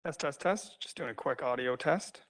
Test, test, test. Just doing a quick audio test.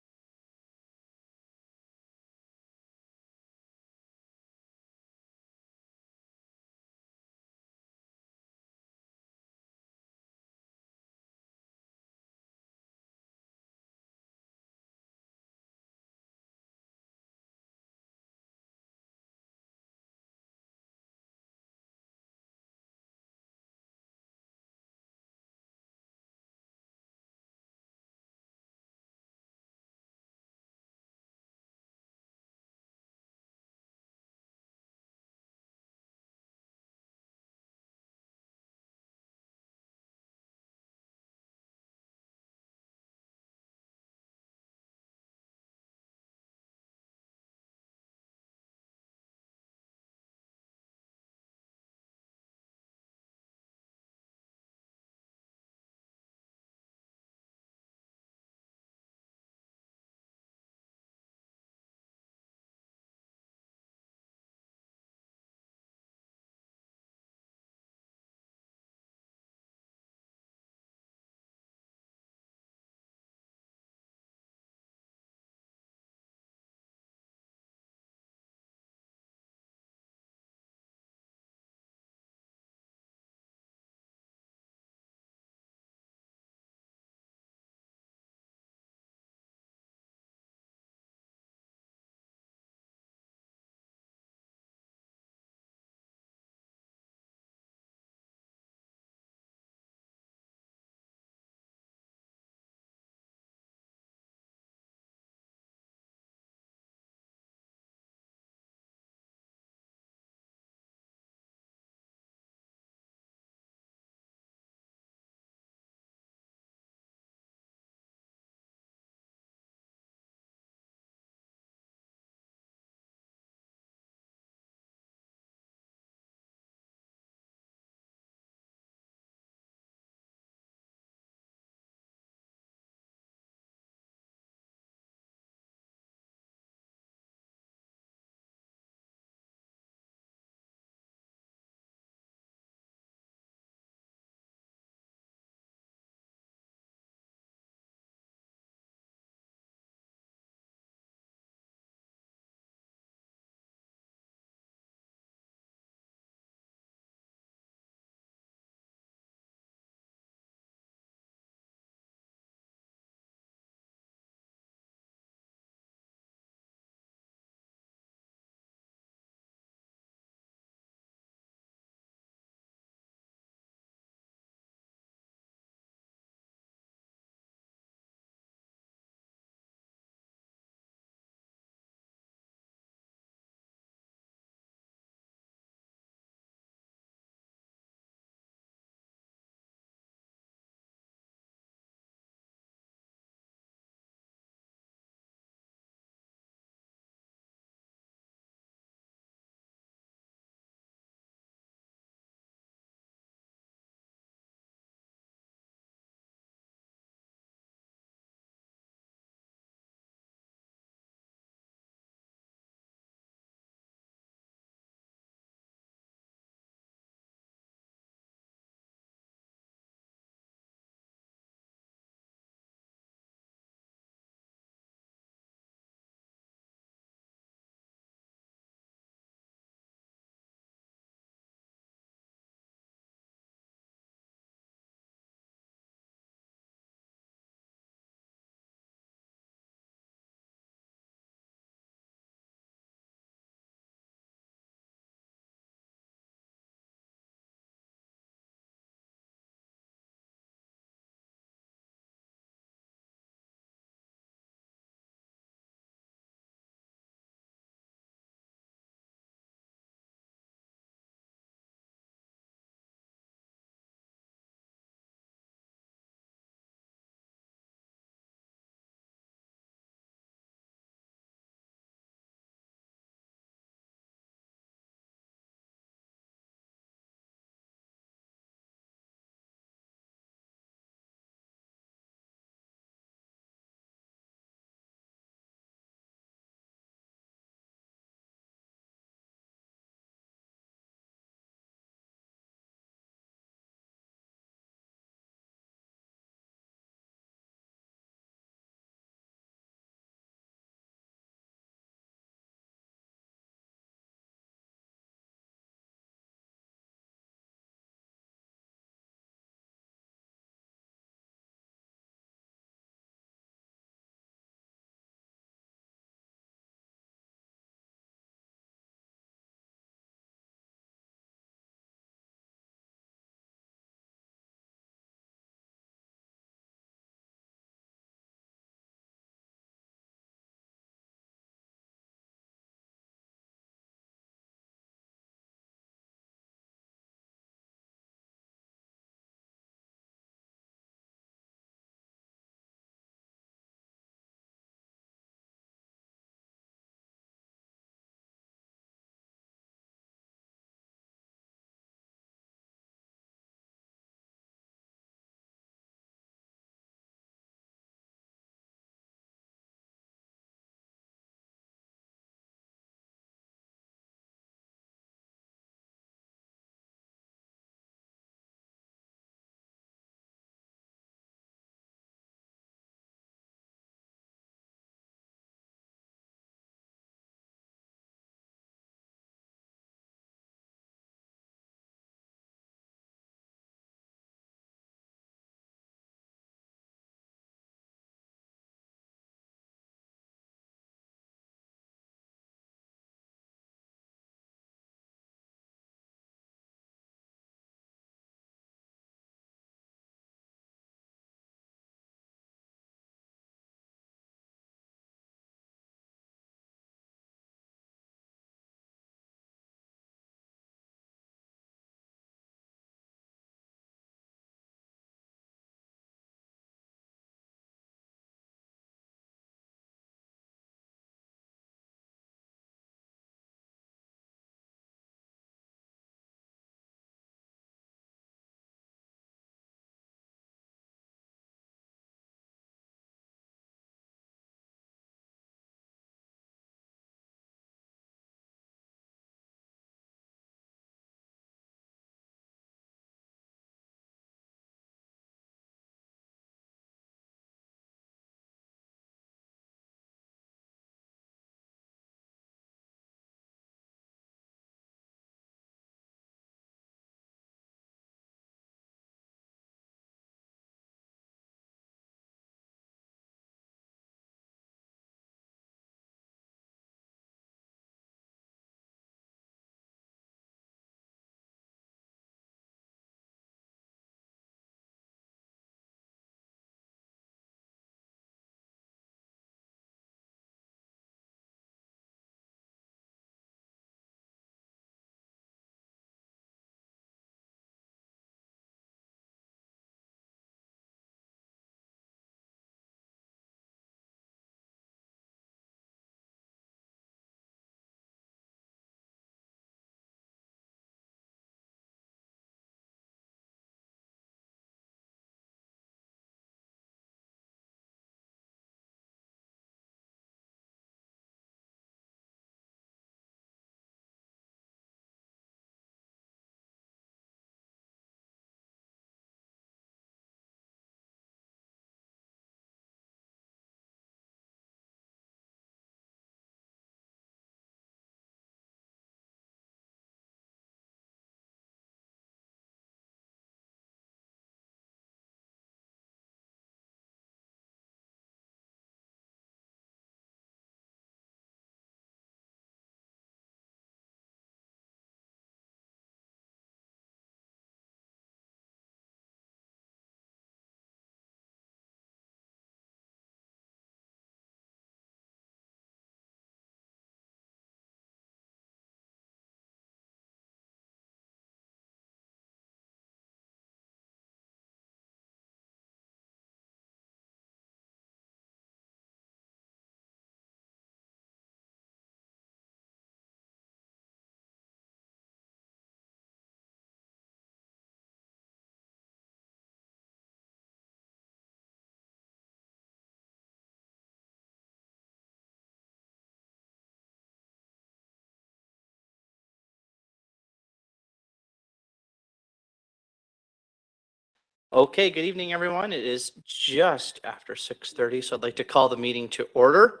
Okay, good evening, everyone. It is just after 6:30, so I'd like to call the meeting to order.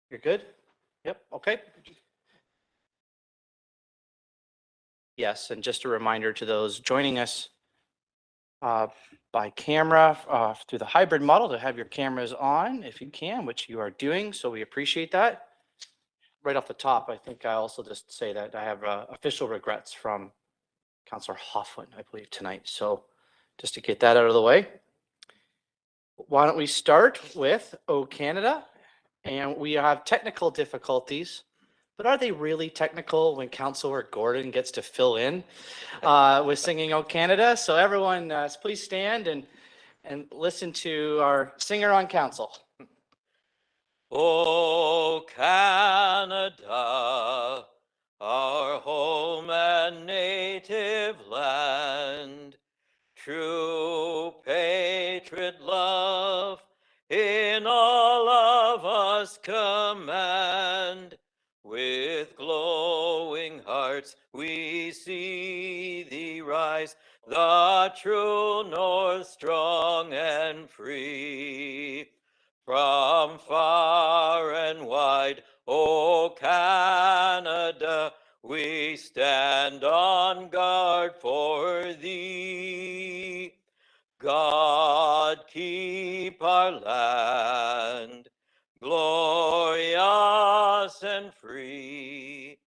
You're good? Yep, okay. Yes, and just a reminder to those joining us by camera through the hybrid model to have your cameras on if you can, which you are doing, so we appreciate that. Right off the top, I think I also just say that I have official regrets from Councillor Hoffman, I believe, tonight. So just to get that out of the way. Why don't we start with O Canada? And we have technical difficulties, but are they really technical when Councillor Gordon gets to fill in with singing O Canada? So everyone, please stand and listen to our singer on council. O Canada, our home and native land, true patriot love in all of us command. With glowing hearts we see thee rise, the true north strong and free. From far and wide, O Canada, we stand on guard for thee. God keep our land glorious and free.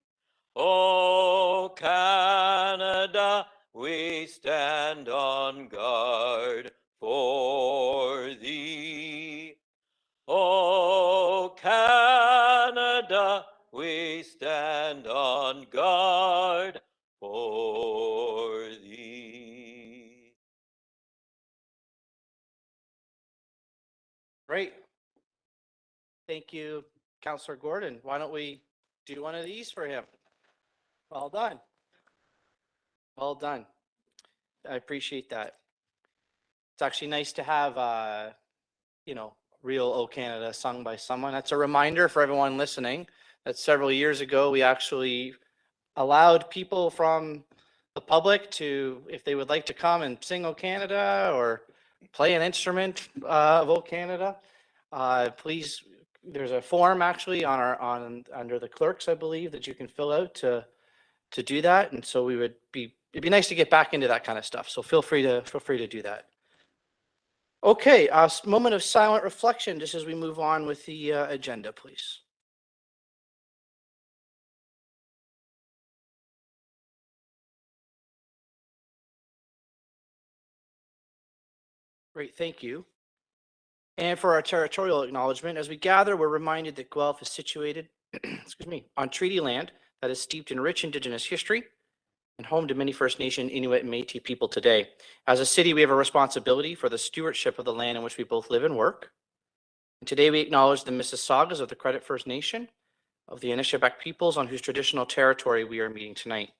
O Canada, we stand on guard for thee. O Canada, we stand on guard for thee. Great. Thank you, Councillor Gordon. Why don't we do one of these for him? Well done. Well done. I appreciate that. It's actually nice to have, real O Canada sung by someone. That's a reminder for everyone listening that several years ago, we actually allowed people from the public to, if they would like to come and sing O Canada or play an instrument of O Canada, please, there's a form actually under the clerks, I believe, that you can fill out to do that. And so it'd be nice to get back into that kind of stuff. So feel free to do that. Okay, moment of silent reflection just as we move on with the agenda, please. Great, thank you. And for our territorial acknowledgement, as we gather, we're reminded that Guelph is situated, excuse me, on treaty land that is steeped in rich Indigenous history and home to many First Nation, Inuit, and Métis people today. As a city, we have a responsibility for the stewardship of the land in which we both live and work. And today we acknowledge the Mississaugas of the Credit First Nation, of the Anishinaabe peoples on whose traditional territory we are meeting tonight.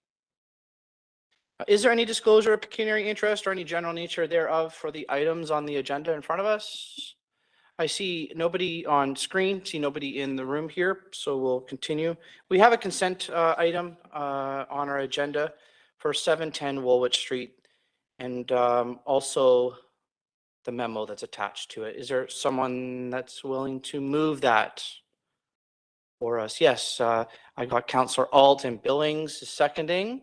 Is there any disclosure of pecuniary interest or any general nature thereof for the items on the agenda in front of us? I see nobody on screen, see nobody in the room here, so we'll continue. We have a consent item on our agenda for 710 Woolwich Street and also the memo that's attached to it. Is there someone that's willing to move that for us? Yes, I got Councillor Alt and Billings seconding.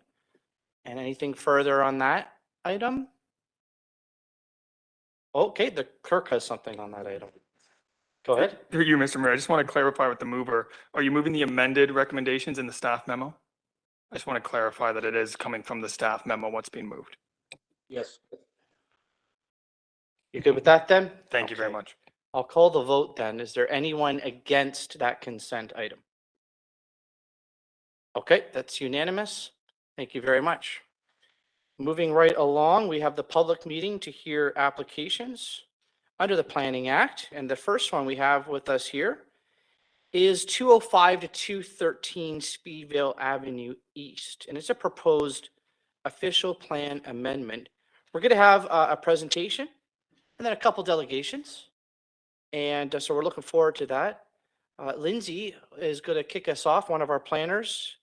And anything further on that item? Okay, the clerk has something on that item. Go ahead. Through you, Mr. Mayor, I just want to clarify with the mover. Are you moving the amended recommendations in the staff memo? I just want to clarify that it is coming from the staff memo, what's being moved. Yes. You good with that then? Thank you very much. I'll call the vote then. Is there anyone against that consent item? Okay, that's unanimous. Thank you very much. Moving right along, we have the public meeting to hear applications under the Planning Act. And the first one we have with us here is 205 to 213 Speedville Avenue East. And it's a proposed official plan amendment. We're going to have a presentation and then a couple delegations. And so we're looking forward to that. Lindsay is going to kick us off, one of our planners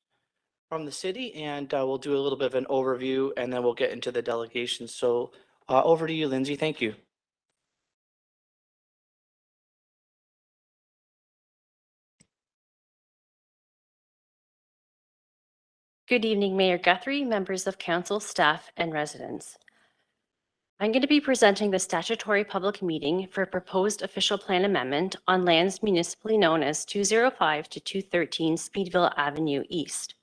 from the city, and we'll do a little bit of an overview and then we'll get into the delegations. So Over to you, Lindsay. Thank you. Good evening, Mayor Guthrie, members of council, staff, and residents. I'm going to be presenting the statutory public meeting for a proposed official plan amendment on lands municipally known as 205 to 213 Speedville Avenue East.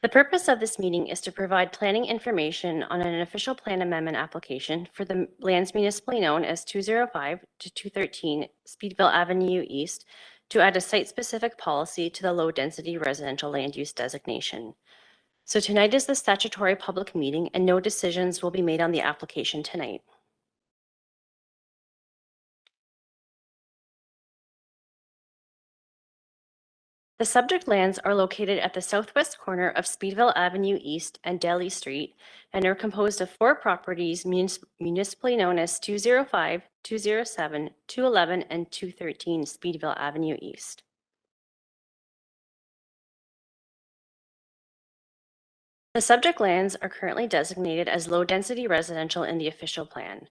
The purpose of this meeting is to provide planning information on an official plan amendment application for the lands municipally known as 205 to 213 Speedville Avenue East to add a site-specific policy to the low-density residential land use designation. So tonight is the statutory public meeting and no decisions will be made on the application tonight. The subject lands are located at the southwest corner of Speedville Avenue East and Delhi Street and are composed of 4 properties municipally known as 205, 207, 211, and 213 Speedville Avenue East. The subject lands are currently designated as low-density residential in the official plan.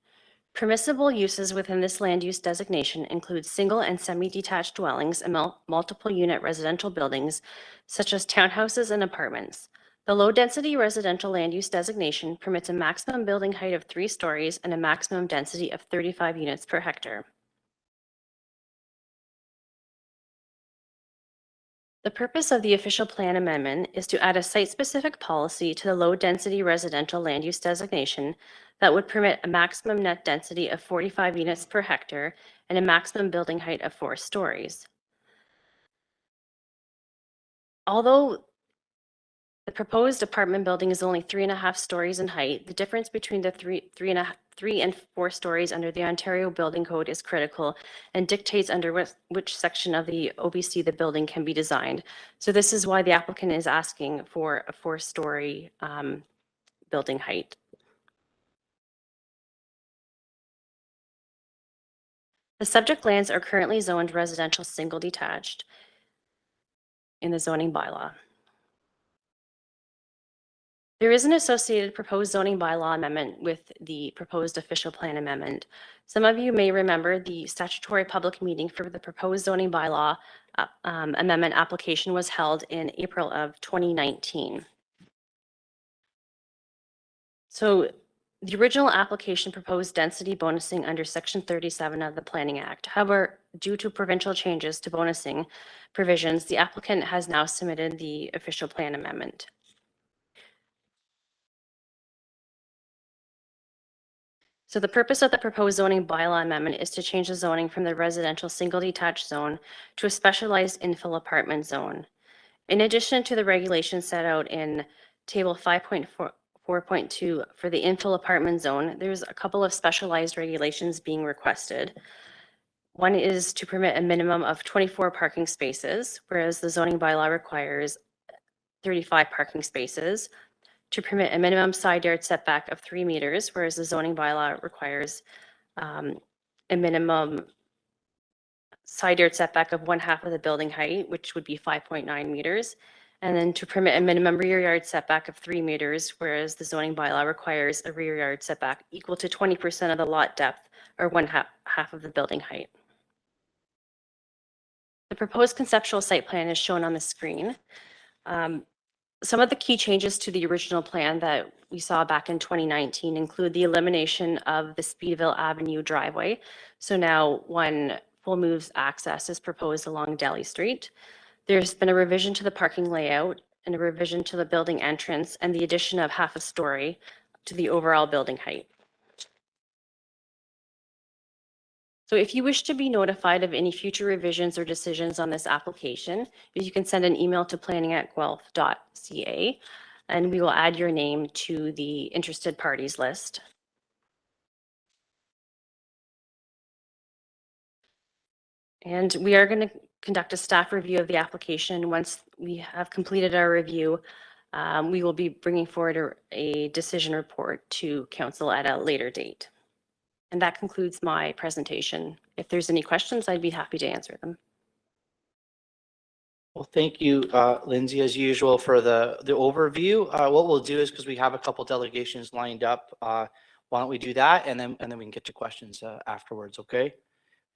Permissible uses within this land use designation include single and semi-detached dwellings and multiple unit residential buildings, such as townhouses and apartments. The low-density residential land use designation permits a maximum building height of 3 stories and a maximum density of 35 units per hectare. The purpose of the official plan amendment is to add a site-specific policy to the low-density residential land use designation that would permit a maximum net density of 45 units per hectare and a maximum building height of 4 stories. Although the proposed apartment building is only 3.5 stories in height, the difference between the 3 and 4 stories under the Ontario Building Code is critical and dictates under which section of the OBC the building can be designed. So this is why the applicant is asking for a 4-story building height. The subject lands are currently zoned residential single detached in the zoning bylaw. There is an associated proposed zoning bylaw amendment with the proposed official plan amendment. Some of you may remember the statutory public meeting for the proposed zoning bylaw amendment application was held in April of 2019. So the original application proposed density bonusing under Section 37 of the Planning Act. However, due to provincial changes to bonusing provisions, the applicant has now submitted the official plan amendment. So the purpose of the proposed zoning bylaw amendment is to change the zoning from the residential single detached zone to a specialized infill apartment zone. In addition to the regulations set out in table 5.4.2 for the infill apartment zone, there's a couple of specialized regulations being requested. One is to permit a minimum of 24 parking spaces, whereas the zoning bylaw requires 35 parking spaces. To permit a minimum side yard setback of 3 meters, whereas the zoning bylaw requires a minimum side yard setback of 1/2 of the building height, which would be 5.9 meters. And then to permit a minimum rear yard setback of 3 meters, whereas the zoning bylaw requires a rear yard setback equal to 20% of the lot depth or 1/2 of the building height. The proposed conceptual site plan is shown on the screen. Some of the key changes to the original plan that we saw back in 2019 include the elimination of the Speedville Avenue driveway. So now one full moves access is proposed along Delhi Street. There's been a revision to the parking layout and a revision to the building entrance and the addition of 1/2 story to the overall building height. So if you wish to be notified of any future revisions or decisions on this application, you can send an email to planning@guelph.ca and we will add your name to the interested parties list. And we are going to conduct a staff review of the application. Once we have completed our review, we will be bringing forward a decision report to council at a later date. And that concludes my presentation. If there's any questions, I'd be happy to answer them. Well, thank you, Lindsay, as usual, for the overview. What we'll do is, because we have a couple delegations lined up, why don't we do that, and then we can get to questions afterwards, okay?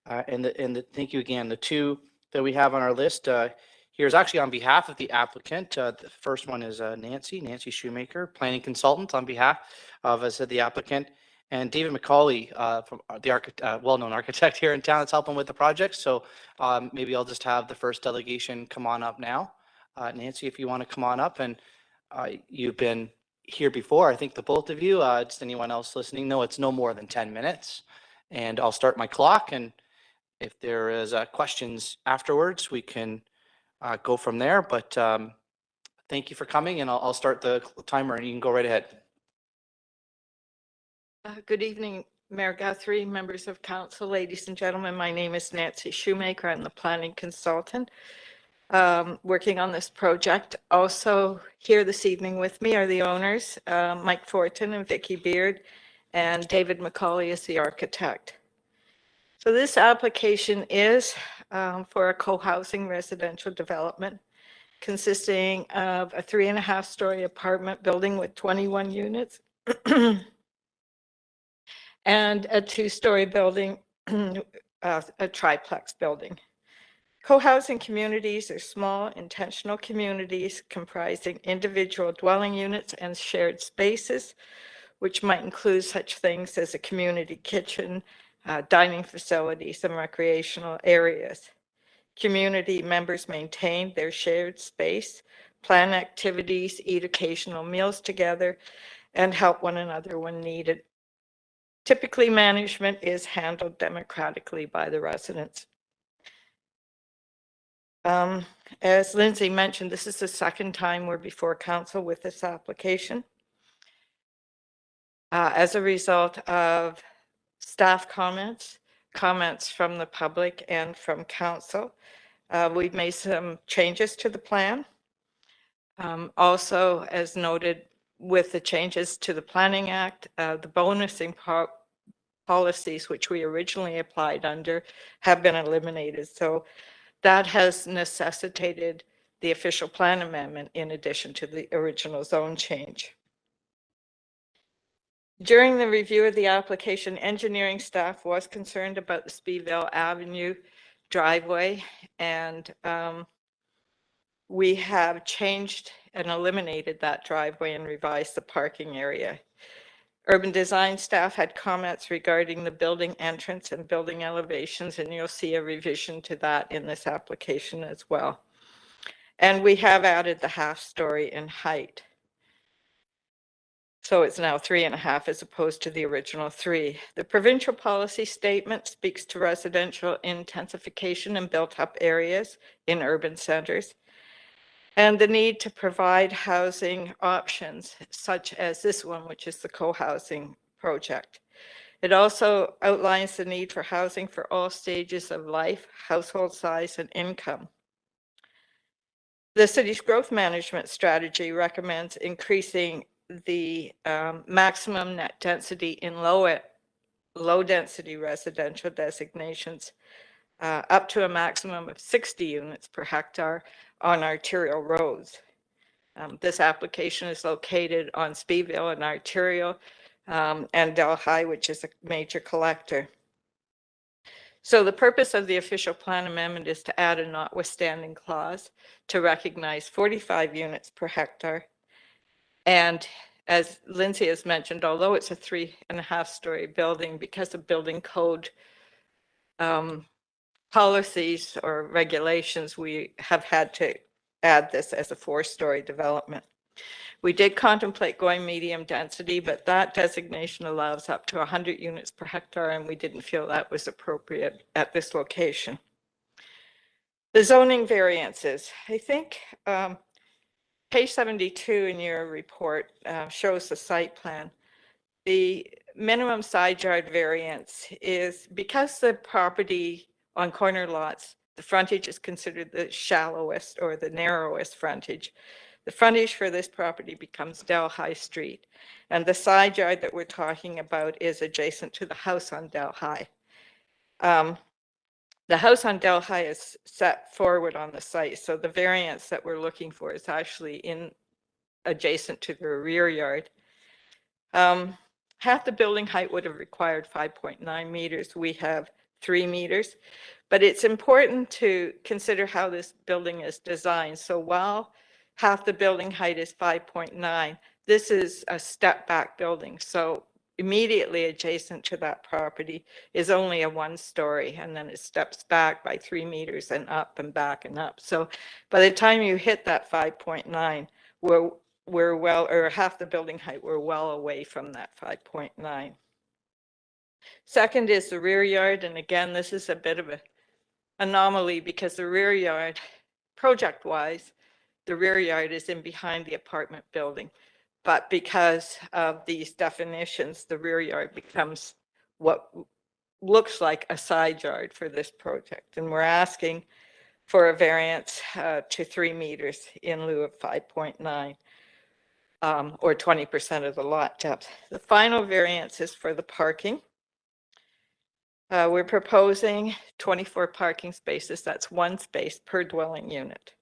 Thank you again. The two that we have on our list here is actually on behalf of the applicant. The first one is Nancy Shoemaker, planning consultant on behalf of, as I said, the applicant, and David McCauley from the well-known architect here in town that's helping with the project. So maybe I'll just have the first delegation come on up now. Nancy, if you want to come on up, and you've been here before, I think the both of you, just anyone else listening, no, it's no more than 10 minutes. And I'll start my clock, and if there is questions afterwards, we can go from there. But thank you for coming, and I'll start the timer, and you can go right ahead. Good evening, Mayor Guthrie, members of council, ladies and gentlemen. My name is Nancy Shoemaker. I'm the planning consultant working on this project. Also here this evening with me are the owners, Mike Fortin and Vicky Beard, and David McCauley is the architect. So this application is for a co-housing residential development consisting of a 3.5-story apartment building with 21 units and a 2-story building, a triplex building. Co-housing communities are small, intentional communities comprising individual dwelling units and shared spaces, which might include such things as a community kitchen, dining facilities, and recreational areas. Community members maintain their shared space, plan activities, eat occasional meals together, and help one another when needed. Typically, management is handled democratically by the residents. As Lindsay mentioned, this is the second time we're before council with this application. As a result of staff comments from the public and from council, we've made some changes to the plan. Also, as noted with the changes to the Planning Act, the bonusing policies which we originally applied under have been eliminated. So that has necessitated the official plan amendment in addition to the original zone change. During the review of the application, engineering staff was concerned about the Speedville Avenue driveway, and we have changed and eliminated that driveway and revised the parking area. Urban design staff had comments regarding the building entrance and building elevations, and you'll see a revision to that in this application as well. And we have added the 1/2 story in height. So it's now 3.5 as opposed to the original 3. The provincial policy statement speaks to residential intensification in built-up areas in urban centers, and the need to provide housing options such as this one, which is the co-housing project. It also outlines the need for housing for all stages of life, household size, and income. The city's growth management strategy recommends increasing the maximum net density in low density residential designations up to a maximum of 60 units per hectare on arterial roads. This application is located on Speedville and Arterial and Delhi, which is a major collector. So the purpose of the official plan amendment is to add a notwithstanding clause to recognize 45 units per hectare. And as Lindsay has mentioned, although it's a 3.5-story building, because of building code policies or regulations, we have had to add this as a 4-story development. We did contemplate going medium density, but that designation allows up to 100 units per hectare, and we didn't feel that was appropriate at this location. The zoning variances, I think page 72 in your report shows the site plan. The minimum side yard variance is because the property on corner lots, the frontage is considered the shallowest or the narrowest frontage. The frontage for this property becomes Delhi Street, and the side yard that we're talking about is adjacent to the house on Delhi. The house on Delhi is set forward on the site, so the variance that we're looking for is actually adjacent to the rear yard. half the building height would have required 5.9 meters. We have 3 meters. But it's important to consider how this building is designed. So while half the building height is 5.9, this is a step back building. So immediately adjacent to that property is only a 1-story, and then it steps back by 3 meters and up and back and up. So by the time you hit that 5.9, we're well, or half the building height, we're well away from that 5.9. Second is the rear yard. And again, this is a bit of an anomaly because the rear yard, project-wise, the rear yard is in behind the apartment building. But because of these definitions, the rear yard becomes what looks like a side yard for this project. And we're asking for a variance to 3 meters in lieu of 5.9. Or 20% of the lot depth. The final variance is for the parking. We're proposing 24 parking spaces. That's 1 space per dwelling unit.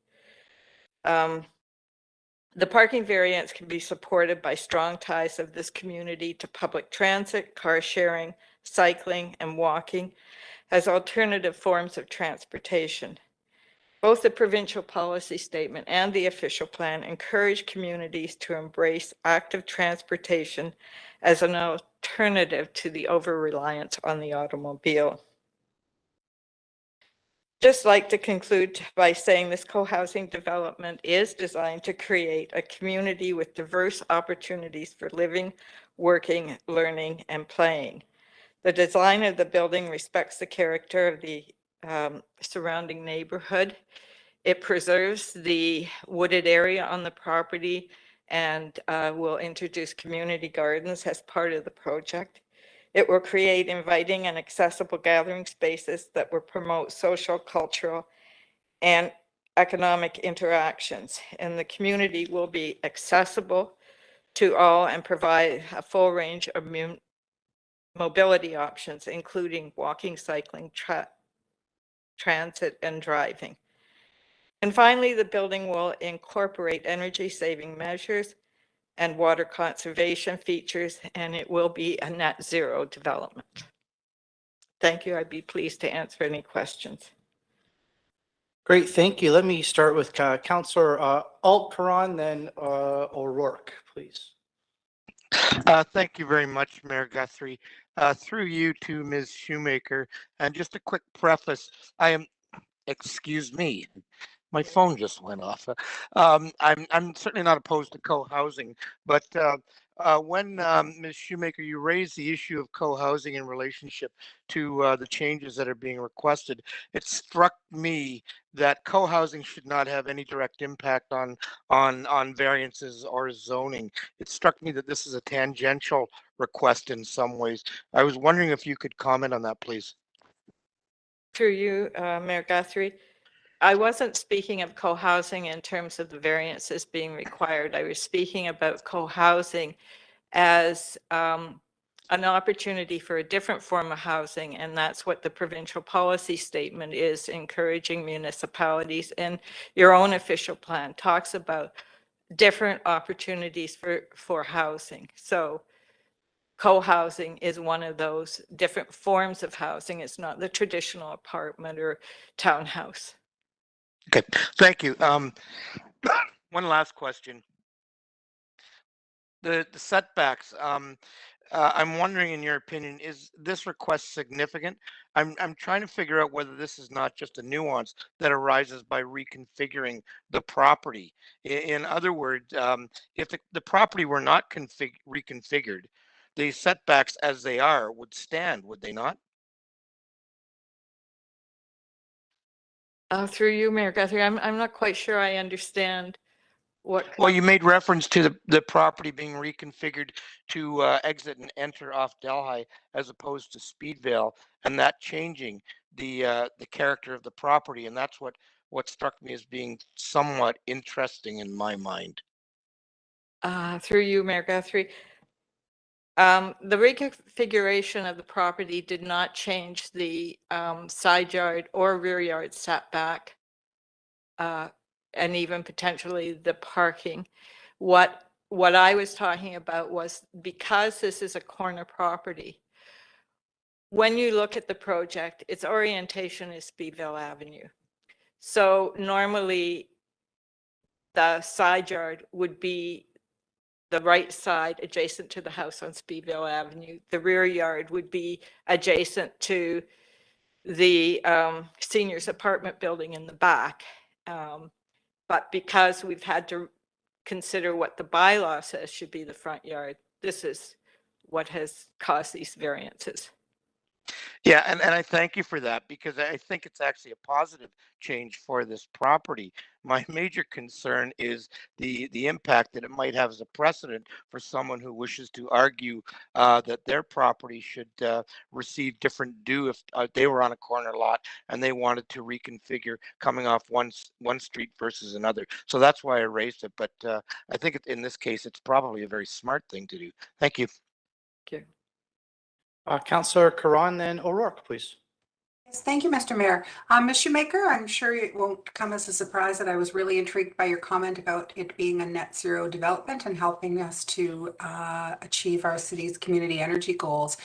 The parking variance can be supported by strong ties of this community to public transit, car sharing, cycling, and walking as alternative forms of transportation. Both the provincial policy statement and the official plan encourage communities to embrace active transportation as an alternative to the over-reliance on the automobile. Just like to conclude by saying this co-housing development is designed to create a community with diverse opportunities for living, working, learning, and playing. The design of the building respects the character of the surrounding neighborhood. It preserves the wooded area on the property and will introduce community gardens as part of the project. It will create inviting and accessible gathering spaces that will promote social, cultural, and economic interactions. And the community will be accessible to all and provide a full range of mobility options, including walking, cycling, transit, and driving. And finally, the building will incorporate energy-saving measures and water conservation features, and it will be a net zero development. Thank you. I'd be pleased to answer any questions. Great, thank you. Let me start with Councillor Alt-Karan, then O'Rourke, please. Thank you very much, Mayor Guthrie. Through you to Ms. Shoemaker, and just a quick preface, excuse me, my phone just went off. I'm certainly not opposed to co-housing, but when Ms. Shoemaker, you raised the issue of co-housing in relationship to the changes that are being requested, it struck me that co-housing should not have any direct impact on variances or zoning. It struck me that this is a tangential request in some ways. I was wondering if you could comment on that, please. Through you, Mayor Guthrie. I wasn't speaking of co-housing in terms of the variances being required. I was speaking about co-housing as an opportunity for a different form of housing, and that's what the provincial policy statement is, encouraging municipalities, and your own official plan talks about different opportunities for housing. So co-housing is one of those different forms of housing. It's not the traditional apartment or townhouse. Okay, thank you. One last question. The setbacks. I'm wondering, in your opinion, is this request significant? I'm trying to figure out whether this is not just a nuance that arises by reconfiguring the property. In other words, if the property were not reconfigured, the setbacks as they are would stand, would they not? Through you, Mayor Guthrie, I'm not quite sure I understand what. Well, you made reference to the property being reconfigured to exit and enter off Delhi as opposed to Speedville, and that changing the character of the property, and that's what struck me as being somewhat interesting in my mind. Through you, Mayor Guthrie. The reconfiguration of the property did not change the side yard or rear yard setback, and even potentially the parking. What what I was talking about was because this is a corner property, when you look at the project, its orientation is Speedville Avenue. So normally the side yard would be the right side adjacent to the house on Speedville Avenue. The rear yard would be adjacent to the seniors apartment building in the back. But because we've had to consider what the bylaw says should be the front yard, this is what has caused these variances. Yeah, and I thank you for that because I think it's actually a positive change for this property. My major concern is the impact that it might have as a precedent for someone who wishes to argue that their property should receive different due if they were on a corner lot and they wanted to reconfigure coming off one street versus another. So that's why I raised it. But I think in this case, it's probably a very smart thing to do. Thank you. Thank you. Councillor Karan, then O'Rourke, please. Yes, thank you, Mr. Mayor. Ms. Shoemaker, I'm sure it won't come as a surprise that I was really intrigued by your comment about it being a net zero development and helping us to achieve our city's community energy goals.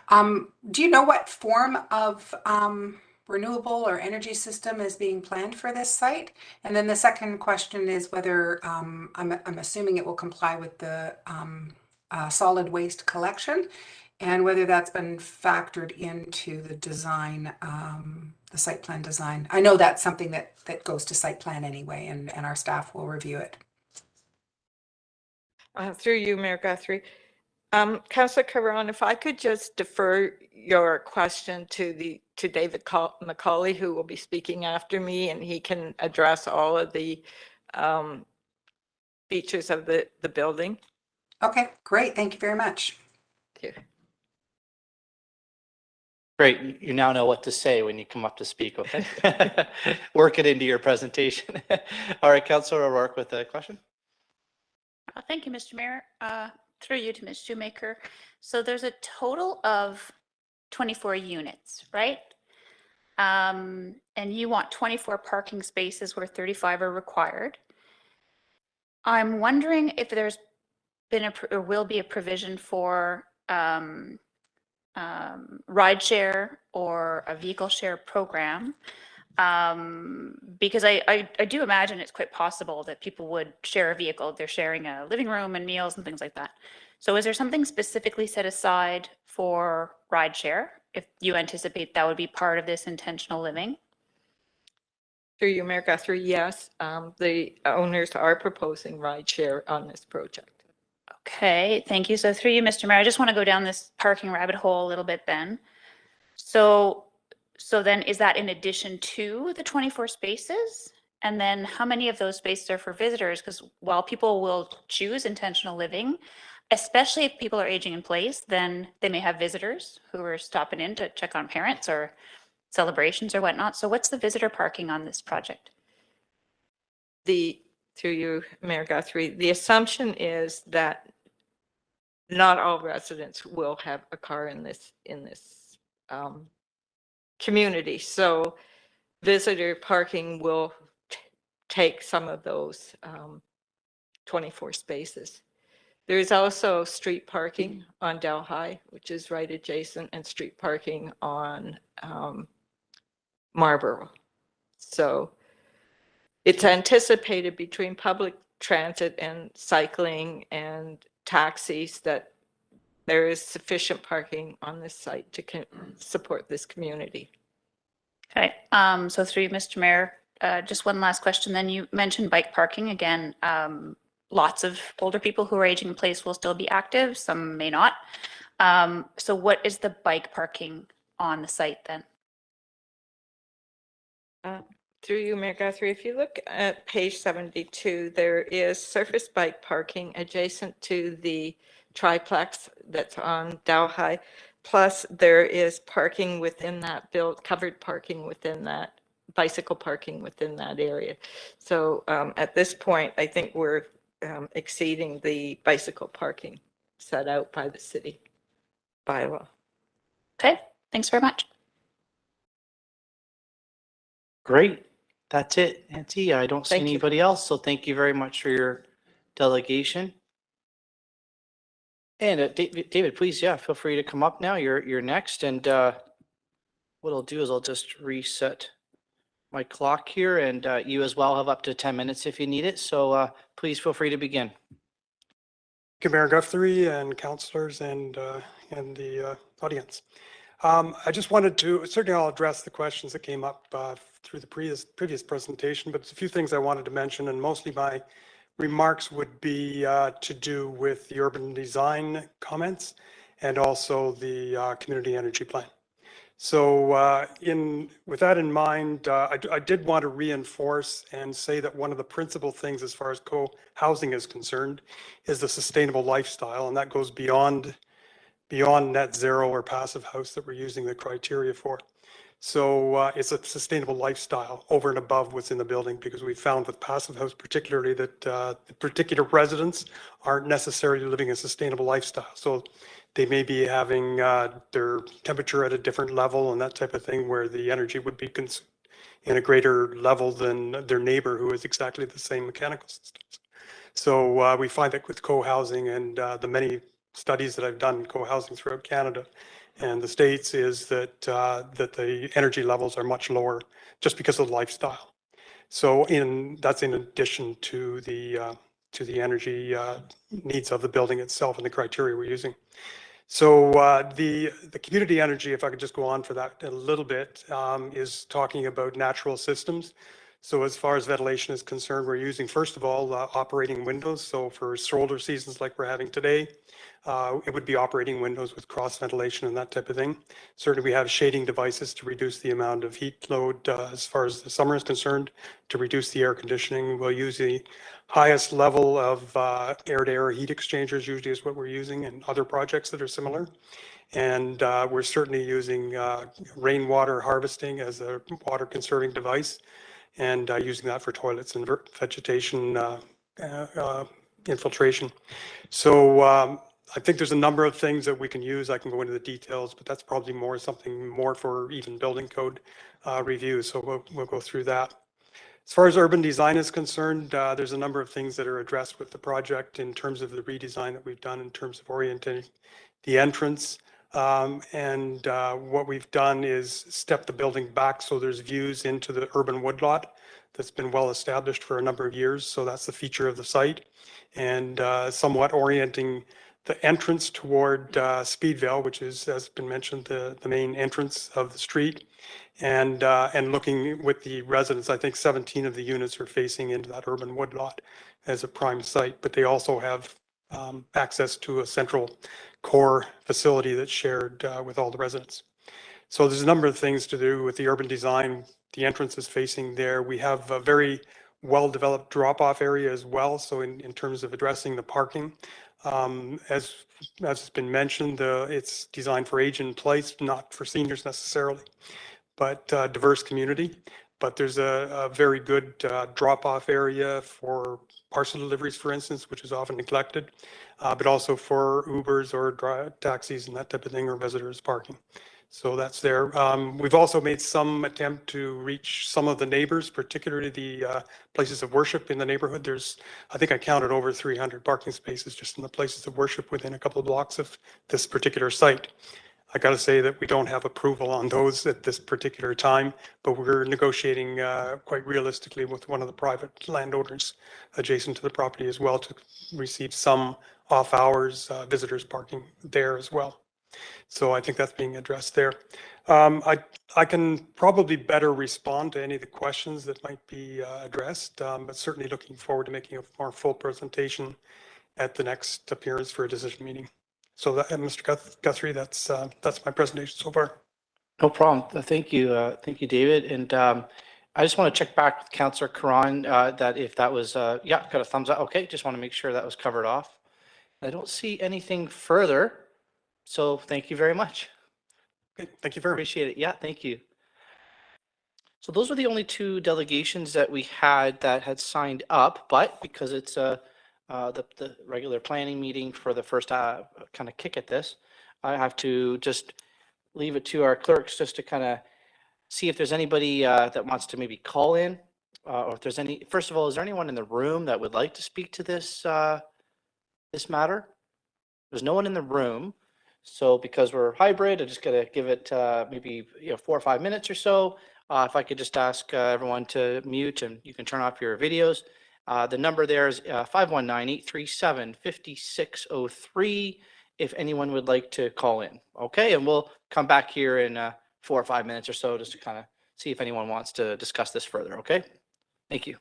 Do you know what form of renewable or energy system is being planned for this site? And then the second question is whether I'm assuming it will comply with the solid waste collection, and whether that's been factored into the design, the site plan design. I know that's something that goes to site plan anyway, and our staff will review it. Through you, Mayor Guthrie. Councillor Karan, if I could just defer your question to David McCauley, who will be speaking after me, and he can address all of the features of the building. Okay, great. Thank you very much. Thank you. Great. You now know what to say when you come up to speak, okay? Work it into your presentation. All right, Councillor O'Rourke with a question. Thank you, Mr. Mayor. Through you to Ms. Shoemaker. So there's a total of 24 units, right? And you want 24 parking spaces where 35 are required. I'm wondering if there's been or will be a provision for ride share or a vehicle share program, because I do imagine it's quite possible that people would share a vehicle. They're sharing a living room and meals and things like that. So is there something specifically set aside for ride share if you anticipate that would be part of this intentional living? Through you, Mayor Guthrie, yes, the owners are proposing ride share on this project. Okay, thank you. So through you, Mr. Mayor, I just want to go down this parking rabbit hole a little bit then. So then is that in addition to the 24 spaces? And then how many of those spaces are for visitors? Because while people will choose intentional living, especially if people are aging in place, then they may have visitors who are stopping in to check on parents or celebrations or whatnot. So what's the visitor parking on this project? Through you, Mayor Guthrie, the assumption is that not all residents will have a car in this community. So visitor parking will take some of those 24 spaces. There's also street parking on Delhi, which is right adjacent, and street parking on Marlborough. So it's anticipated between public transit and cycling and taxis that there is sufficient parking on this site to support this community. Okay, so through you, Mr. Mayor, just one last question. Then you mentioned bike parking again. Lots of older people who are aging in place will still be active, some may not. So what is the bike parking on the site then? Through you, Mayor Guthrie, if you look at page 72, there is surface bike parking adjacent to the triplex that's on Delhi. Plus there is parking within that covered parking within that, bicycle parking within that area. So at this point, I think we're exceeding the bicycle parking set out by the city bylaw. Okay, thanks very much. Great. That's it, Nancy. I don't see Thank you. anybody else. So thank you very much for your delegation. And David, please, yeah, feel free to come up now. You're next. And what I'll do is I'll just reset my clock here, and you as well have up to 10 minutes if you need it. So please feel free to begin. Thank you, Mayor Guthrie and councillors and the audience. I just wanted to, certainly I'll address the questions that came up through the previous presentation, but there's a few things I wanted to mention, and mostly my remarks would be to do with the urban design comments and also the community energy plan. So with that in mind, I did want to reinforce and say that one of the principal things as far as co-housing is concerned is the sustainable lifestyle, and that goes beyond net zero or passive house that we're using the criteria for. So it's a sustainable lifestyle over and above what's in the building, because we found with passive house particularly that the particular residents aren't necessarily living a sustainable lifestyle. So they may be having their temperature at a different level and that type of thing, where the energy would be consumed in a greater level than their neighbor who has exactly the same mechanical systems. So we find that with co-housing and the many studies that I've done in co-housing throughout Canada and the States is that that the energy levels are much lower just because of the lifestyle. So that's in addition to the energy needs of the building itself and the criteria we're using. So the community energy, if I could just go on for that a little bit, is talking about natural systems. So as far as ventilation is concerned, we're using, first of all, operating windows. So for shoulder seasons like we're having today, it would be operating windows with cross ventilation and that type of thing. Certainly we have shading devices to reduce the amount of heat load as far as the summer is concerned, to reduce the air conditioning. We'll use the highest level of air-to-air heat exchangers usually is what we're using in other projects that are similar. And we're certainly using rainwater harvesting as a water conserving device, and using that for toilets and vegetation infiltration. So I think there's a number of things that we can use. I can go into the details, but that's probably something more for even building code review. So we'll go through that. As far as urban design is concerned, there's a number of things that are addressed with the project in terms of the redesign that we've done in terms of orienting the entrance. And what we've done is step the building back so there's views into the urban woodlot that's been well established for a number of years. So that's the feature of the site, and somewhat orienting the entrance toward Speedville, which is, as been mentioned, the main entrance of the street. And looking with the residents, I think 17 of the units are facing into that urban woodlot as a prime site, but they also have access to a central core facility that's shared with all the residents. So there's a number of things to do with the urban design. The entrance is facing there. We have a very well-developed drop-off area as well. So in terms of addressing the parking, as has been mentioned, it's designed for age in place, not for seniors necessarily, but diverse community. But there's a very good drop-off area for parcel deliveries, for instance, which is often neglected, but also for Ubers or taxis and that type of thing, or visitors parking. So that's there. We've also made some attempt to reach some of the neighbors, particularly the places of worship in the neighborhood. There's, I think I counted over 300 parking spaces just in the places of worship within a couple of blocks of this particular site. I got to say that we don't have approval on those at this particular time, but we're negotiating quite realistically with one of the private landowners adjacent to the property as well to receive some off hours visitors parking there as well. So I think that's being addressed there. I can probably better respond to any of the questions that might be addressed, but certainly looking forward to making a more full presentation at the next appearance for a decision meeting. So that, Mr. Guthrie, that's my presentation so far. No problem. Thank you, David. And I just want to check back with Councillor Karan that if that was, yeah, got a thumbs up. Okay, just want to make sure that was covered off. I don't see anything further. So thank you very much. Okay, thank you very much. Appreciate it. Yeah, thank you. So those were the only two delegations that we had that had signed up, but because it's the regular planning meeting for the first kind of kick at this, I have to just leave it to our clerks just to kind of see if there's anybody that wants to maybe call in, or if there's any. First of all, is there anyone in the room that would like to speak to this this matter? There's no one in the room. So because we're hybrid, I just gotta give it maybe 4 or 5 minutes or so. If I could just ask everyone to mute and you can turn off your videos. The number there is 519-837-5603 if anyone would like to call in. Okay, and we'll come back here in 4 or 5 minutes or so just to kind of see if anyone wants to discuss this further. Okay, thank you.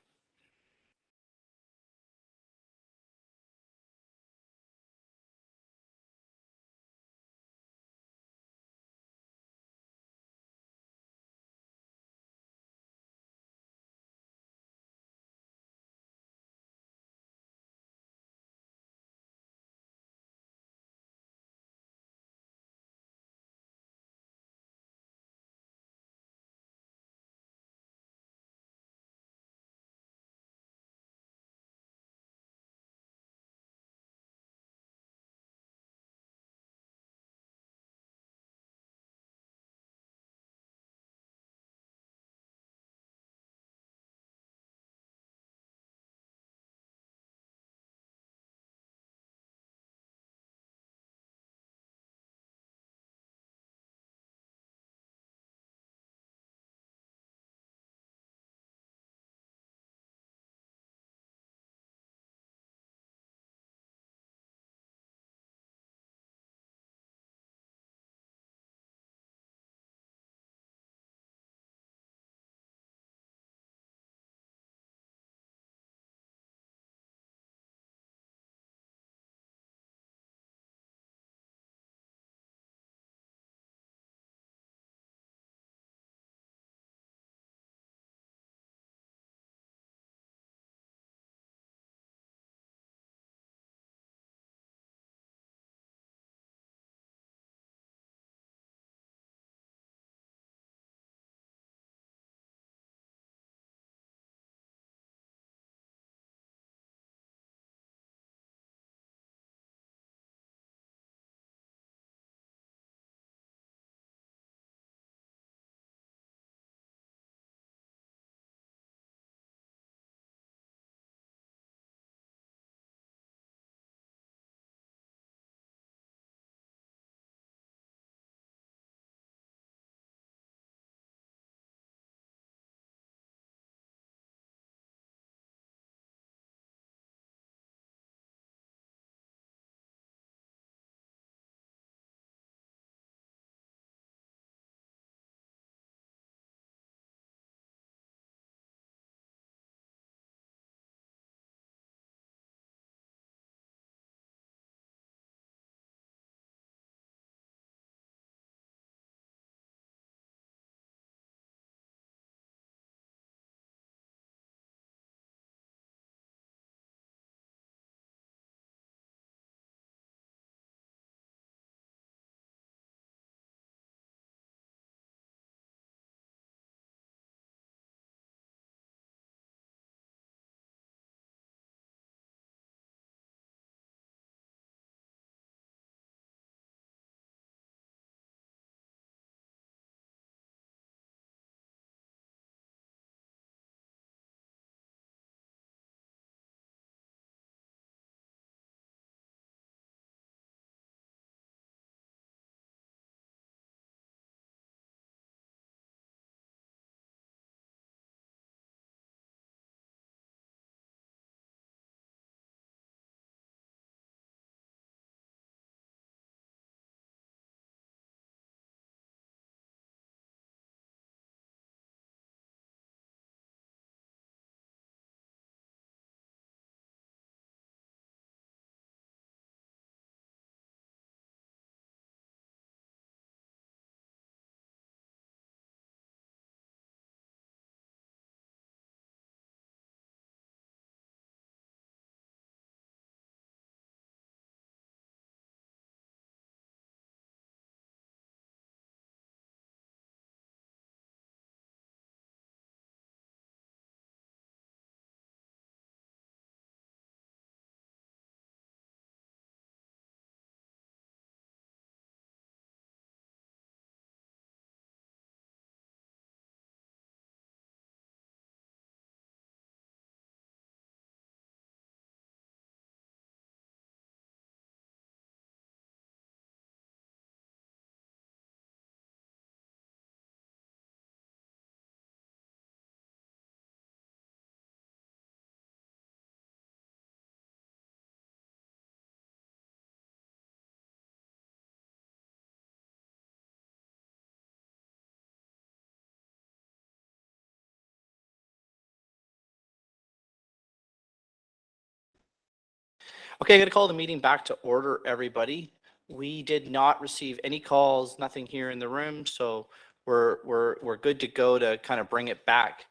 Okay, I'm going to call the meeting back to order, everybody. We did not receive any calls, nothing here in the room, so we're good to go to kind of bring it back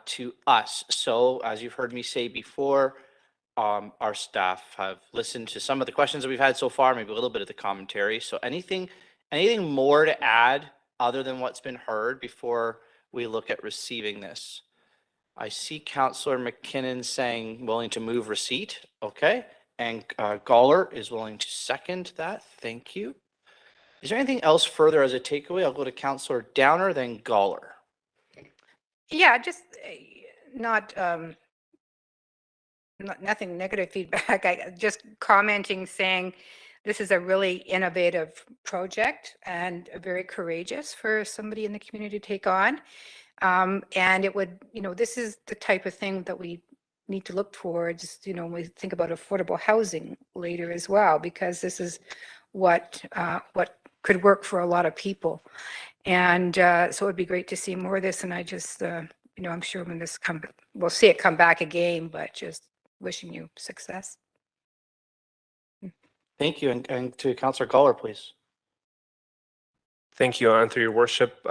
to us. So as you've heard me say before, our staff have listened to some of the questions that we've had so far, maybe a little bit of the commentary. So anything more to add other than what's been heard before we look at receiving this? I see Councillor McKinnon saying willing to move receipt. Okay. And Gawler is willing to second that. Thank you. Is there anything else further as a takeaway? I'll go to Councillor Downer, then Gawler. Yeah, just nothing negative feedback. I just commenting saying this is a really innovative project and very courageous for somebody in the community to take on. And it would, this is the type of thing that we need to look towards, when we think about affordable housing later as well, because this is what could work for a lot of people. And so it'd be great to see more of this. And I just, I'm sure when this we'll see it come back again, but just wishing you success. Thank you. And to Councillor Gawler, please. Thank you, and through your worship,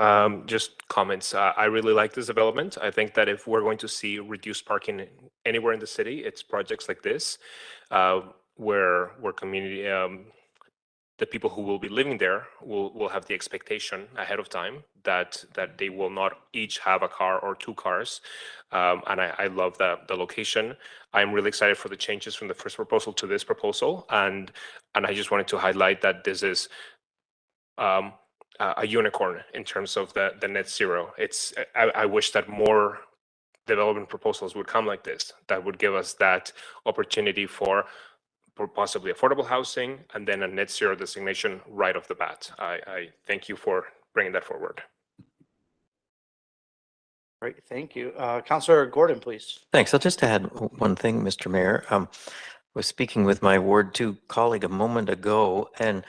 just comments. I really like this development. I think that if we're going to see reduced parking anywhere in the city, it's projects like this, where community, the people who will be living there will have the expectation ahead of time that they will not each have a car or two cars. And I love the location. I'm really excited for the changes from the first proposal to this proposal, and I just wanted to highlight that this is a unicorn in terms of the net zero. I wish that more development proposals would come like this, that would give us that opportunity for possibly affordable housing and then a net zero designation right off the bat. I thank you for bringing that forward. Great, thank you. Councillor Gordon, please. Thanks. I'll just add one thing, Mr. Mayor. I was speaking with my Ward 2 colleague a moment ago, and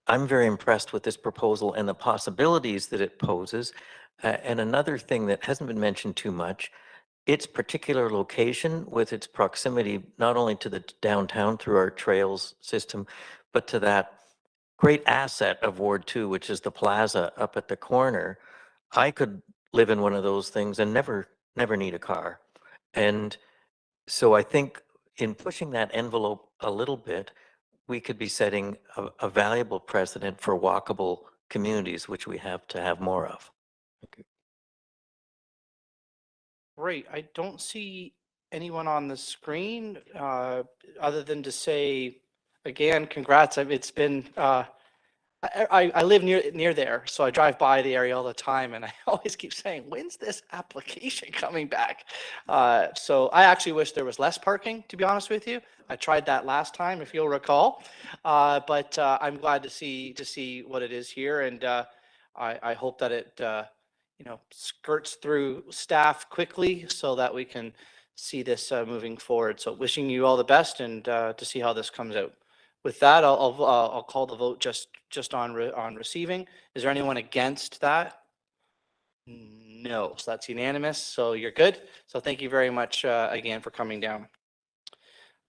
I'm very impressed with this proposal and the possibilities that it poses. And another thing that hasn't been mentioned too much, its particular location with its proximity not only to the downtown through our trails system, but to that great asset of Ward 2, which is the plaza up at the corner. I could live in one of those things and never need a car. And so I think in pushing that envelope a little bit, we could be setting a valuable precedent for walkable communities, which we have to have more of. Thank you. Great. I don't see anyone on the screen other than to say, again, congrats. It's been, I live near there, so I drive by the area all the time, and I always keep saying, when's this application coming back? So I actually wish there was less parking, to be honest with you. I tried that last time, if you'll recall, but I'm glad to see what it is here, and I hope that it skirts through staff quickly so that we can see this moving forward. So wishing you all the best, and to see how this comes out. With that, I'll call the vote just on receiving. Is there anyone against that? No, so that's unanimous. So you're good. So thank you very much again for coming down.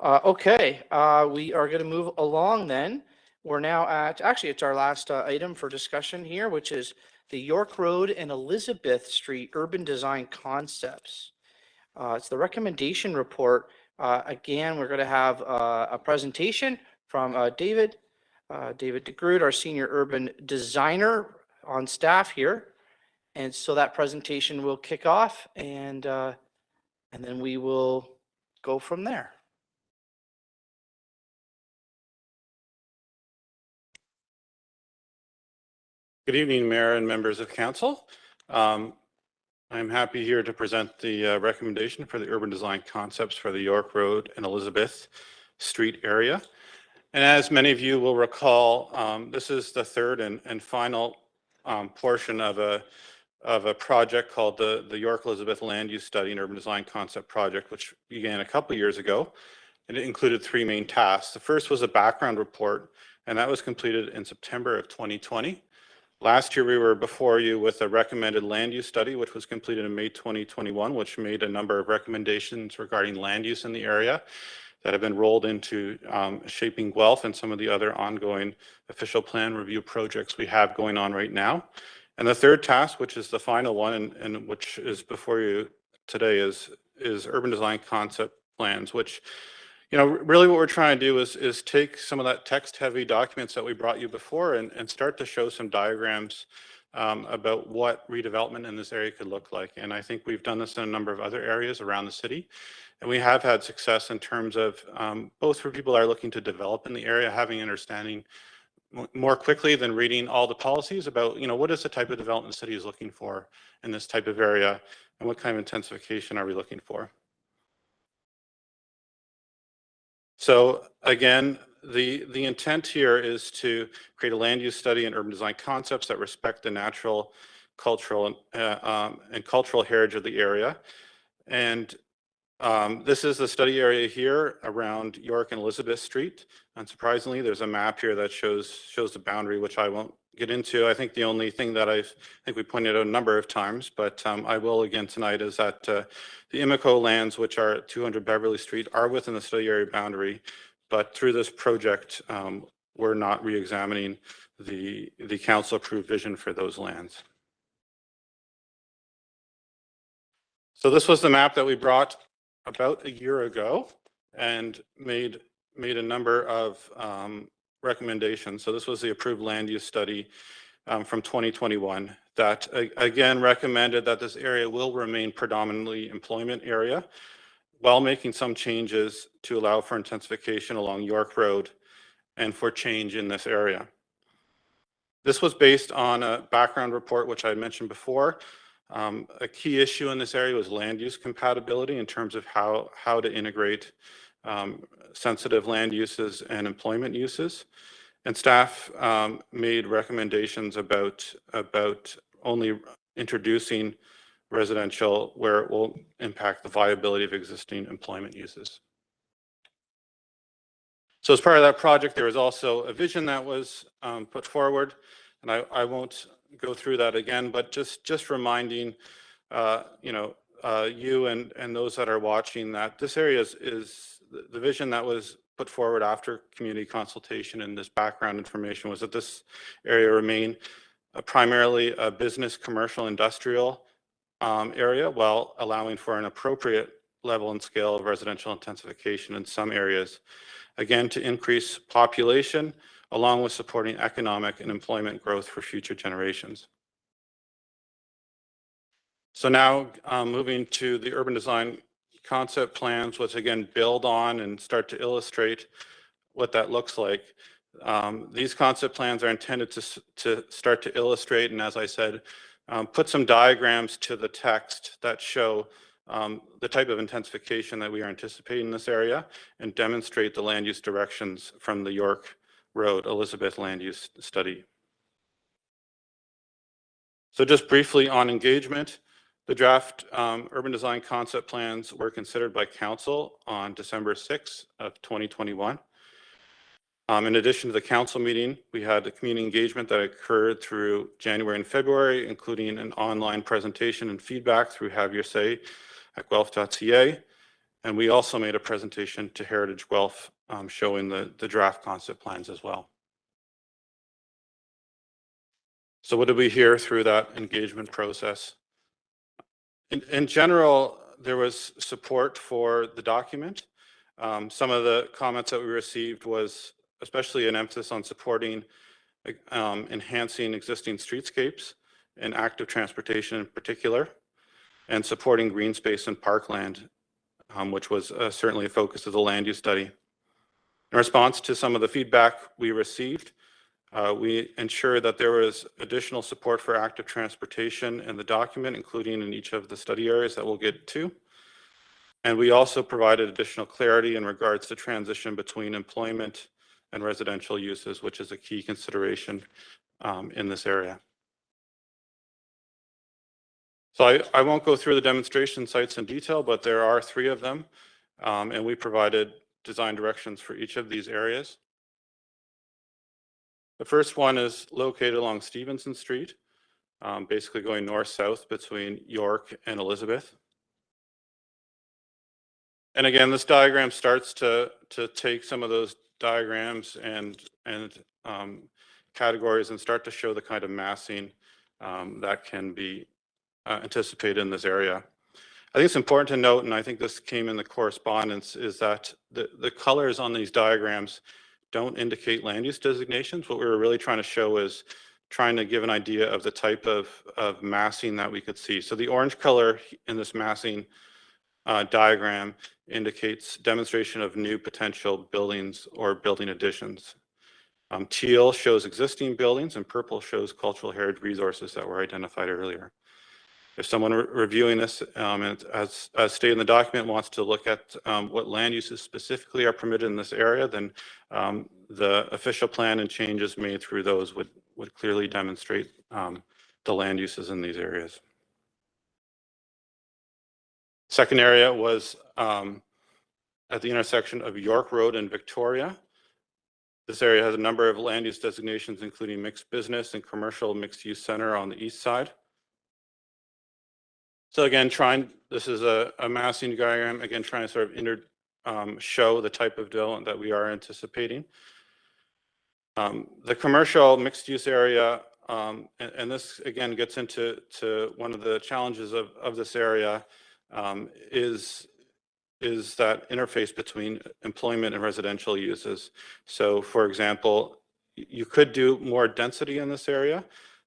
Okay, we are going to move along then. We're now at, actually it's our last item for discussion here, which is the York Road and Elizabeth Street Urban Design Concepts. It's the recommendation report. Again, we're going to have a presentation from David DeGroot, our senior urban designer on staff here. And so that presentation will kick off, and then we will go from there. Good evening, Mayor and members of Council. I'm happy here to present the recommendation for the urban design concepts for the York Road and Elizabeth Street area. And as many of you will recall, this is the third and final portion of a project called the York Elizabeth Land Use Study and Urban Design Concept Project, which began a couple of years ago. And it included three main tasks. The first was a background report, and that was completed in September of 2020. Last year, we were before you with a recommended land use study, which was completed in May 2021, which made a number of recommendations regarding land use in the area that have been rolled into shaping Guelph and some of the other ongoing official plan review projects we have going on right now. And the third task, which is the final one and which is before you today, is urban design concept plans, which, you know, really what we're trying to do is take some of that text heavy documents that we brought you before and start to show some diagrams about what redevelopment in this area could look like. And I think we've done this in a number of other areas around the city. And we have had success in terms of both for people that are looking to develop in the area, having understanding more quickly than reading all the policies about, you know, what is the type of development the city is looking for in this type of area and what kind of intensification are we looking for. So again, the intent here is to create a land use study and urban design concepts that respect the natural, cultural, and cultural heritage of the area. And this is the study area here around York and Elizabeth Street. Unsurprisingly, there's a map here that shows the boundary, which I won't get into. I think the only thing that I think we pointed out a number of times, but I will again tonight, is that the Imico lands, which are at 200 Beverly Street, are within the study area boundary. But through this project, we're not re-examining the council approved vision for those lands. So this was the map that we brought about a year ago and made a number of recommendations. So this was the approved land use study from 2021 that again recommended that this area will remain predominantly employment area while making some changes to allow for intensification along York Road and for change in this area. This was based on a background report, which I mentioned before. A key issue in this area was land use compatibility in terms of how to integrate sensitive land uses and employment uses. And staff made recommendations about only introducing residential where it will impact the viability of existing employment uses. So as part of that project, there was also a vision that was put forward, and I won't go through that again, but just reminding you and those that are watching that this area is the vision that was put forward after community consultation, and this background information was that this area remain primarily a business, commercial, industrial area, while allowing for an appropriate level and scale of residential intensification in some areas, again to increase population along with supporting economic and employment growth for future generations. So now moving to the urban design concept plans, which again build on and start to illustrate what that looks like. These concept plans are intended to start to illustrate, and as I said, put some diagrams to the text that show the type of intensification that we are anticipating in this area and demonstrate the land use directions from the York Road Elizabeth land use study. So just briefly on engagement, the draft urban design concept plans were considered by council on December 6th of 2021. In addition to the council meeting, we had a community engagement that occurred through January and February, including an online presentation and feedback through Have Your Say at guelph.ca. And we also made a presentation to Heritage Guelph showing the draft concept plans as well. So what did we hear through that engagement process? In general, there was support for the document. Some of the comments that we received was especially an emphasis on supporting enhancing existing streetscapes and active transportation in particular, and supporting green space and parkland, which was certainly a focus of the land use study. In response to some of the feedback we received, we ensured that there was additional support for active transportation in the document, including in each of the study areas that we'll get to. And we also provided additional clarity in regards to transition between employment and residential uses, which is a key consideration in this area. So I won't go through the demonstration sites in detail, but there are 3 of them, and we provided design directions for each of these areas. The first one is located along Stevenson Street, basically going north-south between York and Elizabeth. And again, this diagram starts to take some of those diagrams and categories and start to show the kind of massing that can be anticipated in this area. I think it's important to note, and I think this came in the correspondence, is that the colors on these diagrams don't indicate land use designations. What we were really trying to show is trying to give an idea of the type of massing that we could see. So the orange color in this massing diagram indicates demonstration of new potential buildings or building additions. Teal shows existing buildings and purple shows cultural heritage resources that were identified earlier. If someone reviewing this, and as stated in the document, wants to look at what land uses specifically are permitted in this area, then the official plan and changes made through those would clearly demonstrate the land uses in these areas. Second area was at the intersection of York Road and Victoria. This area has a number of land use designations, including mixed business and commercial mixed use center on the east side. So again, this is a massing diagram, again, trying to sort of show the type of development that we are anticipating. The commercial mixed use area, and this again gets into one of the challenges of this area, is that interface between employment and residential uses. So for example, you could do more density in this area,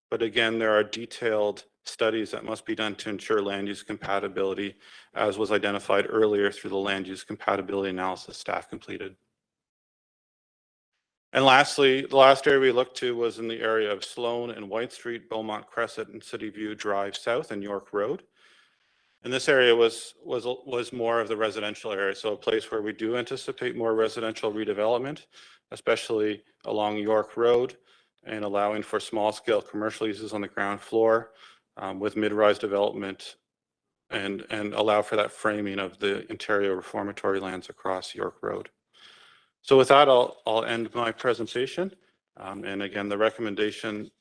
but again, there are detailed studies that must be done to ensure land use compatibility, as was identified earlier through the land use compatibility analysis staff completed. And lastly, the last area we looked to was in the area of Sloan and White Street, Beaumont Crescent, and City View Drive South and York Road. And this area was more of the residential area, so a place where we do anticipate more residential redevelopment, especially along York Road, and allowing for small-scale commercial uses on the ground floor with mid-rise development, and allow for that framing of the interior reformatory lands across York Road. So with that, I'll end my presentation. And again, the recommendation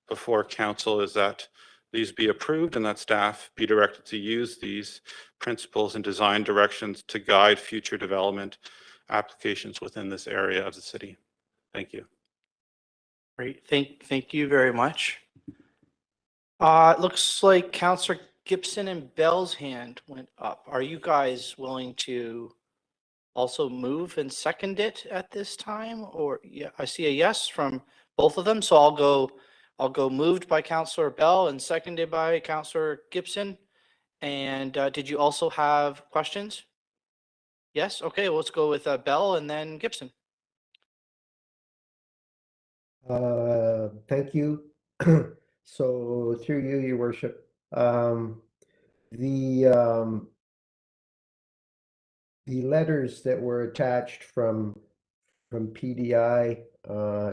before council is that these be approved and that staff be directed to use these principles and design directions to guide future development applications within this area of the city. Thank you. Great, thank you very much. It looks like Councillor Gibson and Bell's hand went up. Are you guys willing to also move and second it at this time? Or yeah, I see a yes from both of them, so I'll go moved by Councillor Bell and seconded by Councillor Gibson. And did you also have questions? Yes, okay, well, let's go with Bell and then Gibson. Thank you. So through you, Your Worship, the letters that were attached from PDI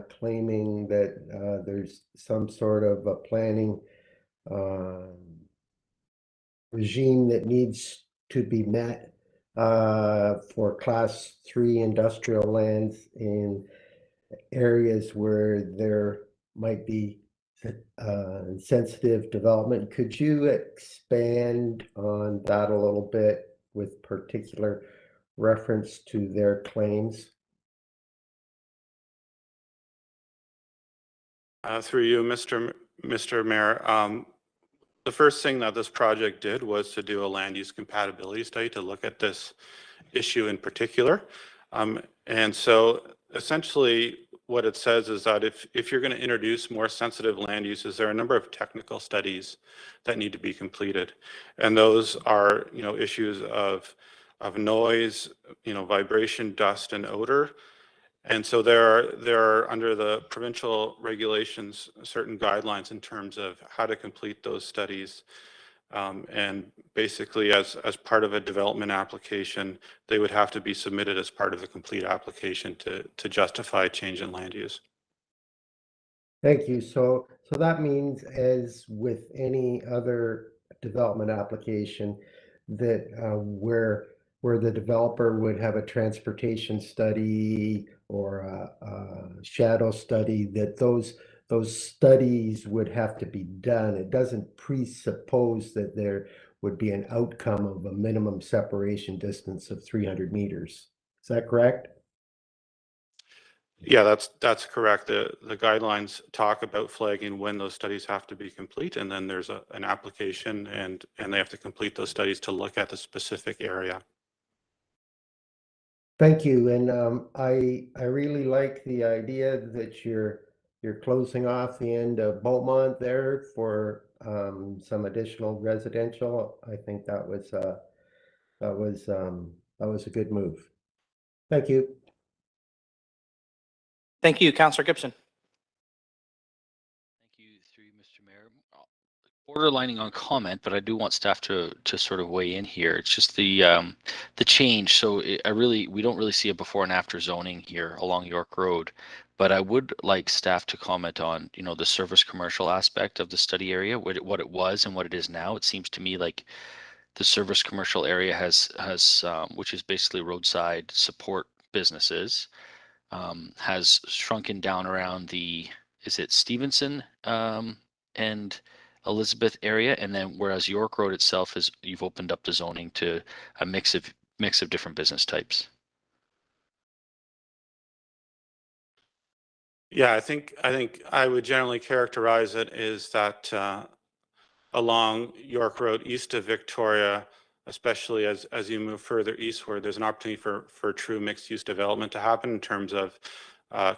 claiming that there's some sort of a planning regime that needs to be met for Class 3 industrial lands in areas where there might be sensitive development. Could you expand on that a little bit with particular reference to their claims? Through you, Mr. Mayor, the first thing that this project did was to do a land use compatibility study to look at this issue in particular. And so essentially what it says is that if you're going to introduce more sensitive land uses, there are a number of technical studies that need to be completed. And those are, issues of noise, vibration, dust, and odor. And so there are under the provincial regulations certain guidelines in terms of how to complete those studies. And basically as part of a development application, they would have to be submitted as part of the complete application to justify a change in land use. Thank you. So that means, as with any other development application, that where where the developer would have a transportation study or a shadow study, that those studies would have to be done. It doesn't presuppose that there would be an outcome of a minimum separation distance of 300 meters. Is that correct? Yeah, that's correct. The guidelines talk about flagging when those studies have to be complete, and then there's an application, and they have to complete those studies to look at the specific area. Thank you. And I really like the idea that you're closing off the end of Beaumont there for some additional residential. I think that was a good move. Thank you. Thank you, Councillor Gibson. Thank you, through you, Mr. Mayor. Borderlining on comment, but I do want staff to sort of weigh in here. It's just the change. So we don't really see a before and after zoning here along York Road, but I would like staff to comment on, you know, the service commercial aspect of the study area, what it was and what it is now. It seems to me like the service commercial area has which is basically roadside support businesses, has shrunken down around is it Stevenson and Elizabeth area, and then whereas York Road itself is, you've opened up the zoning to a mix of different business types. Yeah, I think I would generally characterize it as that along York Road east of Victoria, especially as you move further eastward, there's an opportunity for true mixed use development to happen in terms of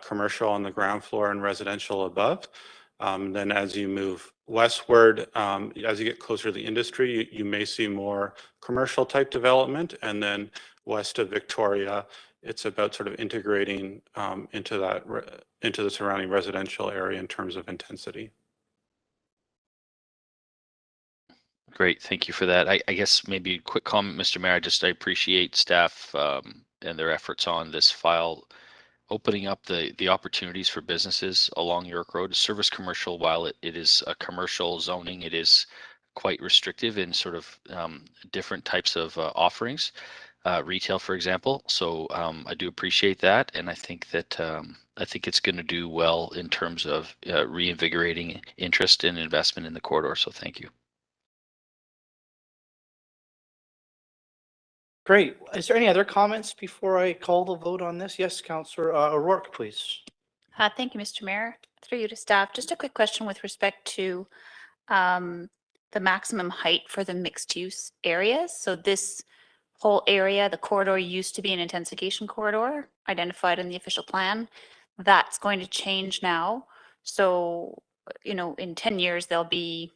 commercial on the ground floor and residential above. Then as you move westward, as you get closer to the industry, you may see more commercial type development. And then west of Victoria, it's about sort of integrating into the surrounding residential area in terms of intensity. Great, thank you for that. I guess maybe a quick comment, Mr. Mayor. I appreciate staff and their efforts on this file, opening up the opportunities for businesses along York Road. Service commercial, while it is a commercial zoning, it is quite restrictive in sort of different types of offerings, retail, for example. So I do appreciate that, and I think that it's going to do well in terms of reinvigorating interest and investment in the corridor. So thank you. Great. Is there any other comments before I call the vote on this? Yes, Councillor O'Rourke, please. Thank you, Mr. Mayor. Through you to staff, just a quick question with respect to the maximum height for the mixed use areas. So this whole area, the corridor used to be an intensification corridor identified in the official plan. That's going to change now. So, you know, in 10 years, there'll be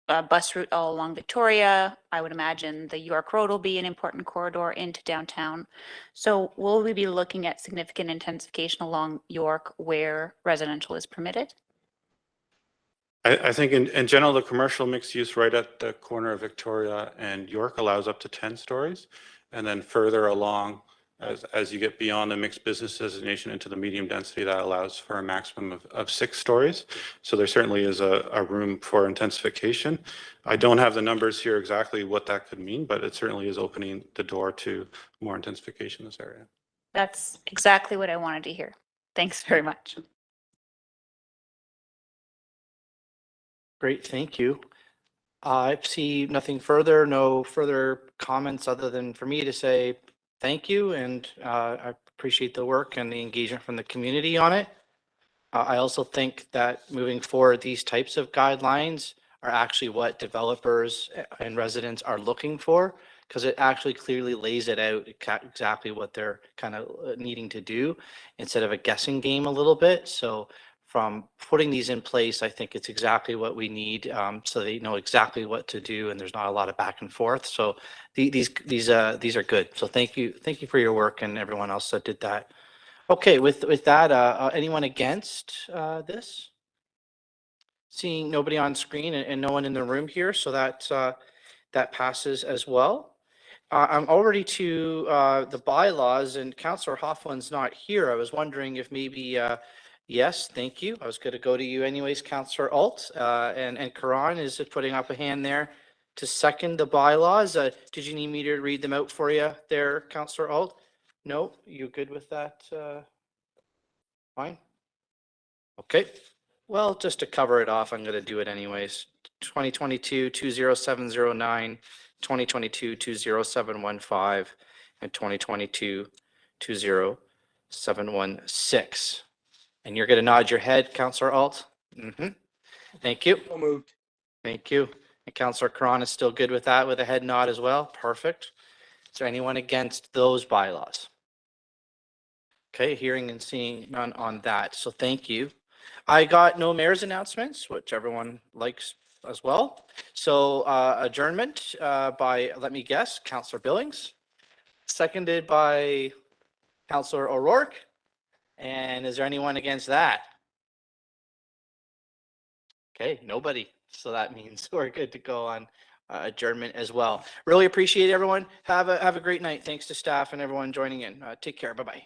a bus route all along Victoria. I would imagine the York Road will be an important corridor into downtown. So will we be looking at significant intensification along York where residential is permitted? I think in general, the commercial mixed use right at the corner of Victoria and York allows up to 10 stories. And then further along, as you get beyond the mixed business designation into the medium density, that allows for a maximum of 6 stories. So there certainly is a room for intensification. I don't have the numbers here exactly what that could mean, but it certainly is opening the door to more intensification in this area. That's exactly what I wanted to hear. Thanks very much. Great, thank you. I see nothing further, no further comments other than for me to say thank you, and I appreciate the work and the engagement from the community on it. I also think that moving forward, these types of guidelines are actually what developers and residents are looking for, because it actually clearly lays it out exactly what they're kind of needing to do instead of a guessing game a little bit. So from putting these in place, I think it's exactly what we need, so they know exactly what to do and there's not a lot of back and forth. So these are good. So thank you for your work and everyone else that did that. Okay, with that, anyone against this? Seeing nobody on screen and no one in the room here, so that passes as well. I'm already to the bylaws, and Councillor Hoffman's not here. I was wondering if maybe yes, thank you. I was going to go to you anyways, Councillor Alt, and Karan is putting up a hand there. to second the bylaws. Did you need me to read them out for you there, Councillor Alt? No, you good with that? Fine. Okay. Well, just to cover it off, I'm going to do it anyways. 2022-20709, 2022-20715, and 2022-20716. And you're going to nod your head, Councillor Alt? Mm-hmm. Thank you. So moved. Thank you. And Councillor Cron is still good with that with a head nod as well? Perfect. Is there anyone against those bylaws? Okay, hearing and seeing none on that. So thank you. I got no mayor's announcements, which everyone likes as well. So adjournment by, let me guess, Councillor Billings, seconded by Councillor O'Rourke. And is there anyone against that? Okay, nobody. So that means we're good to go on adjournment as well. Really appreciate everyone. Have a great night. Thanks to staff and everyone joining in. Take care. Bye-bye.